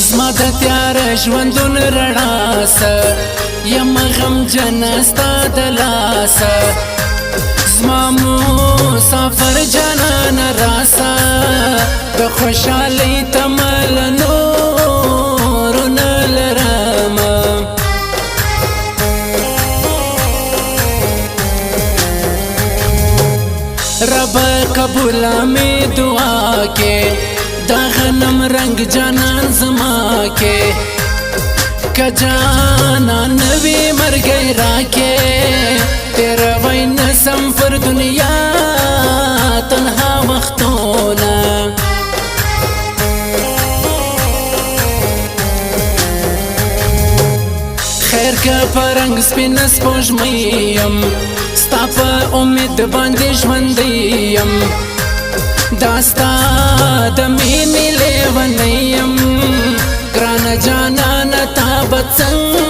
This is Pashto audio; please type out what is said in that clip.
زما د تیار ژوندون رڼا سه یم غمجن ستا د لاسه زما مسافر جانان راسه د خوشحالۍ تمه له نورو نه لرمه رب قبوله مې دعا کې دا غنم رنگ جانان زما کې که جانان نوی مرګی راکې تیره وای نسم پر دنیا تنها وختونه خیر که پرنګ سپین سپوږمۍ یم ستا په امید باندې ژوندی یم دا ستا د مینې لیونی یم ګرانه جانانه تا به څنګه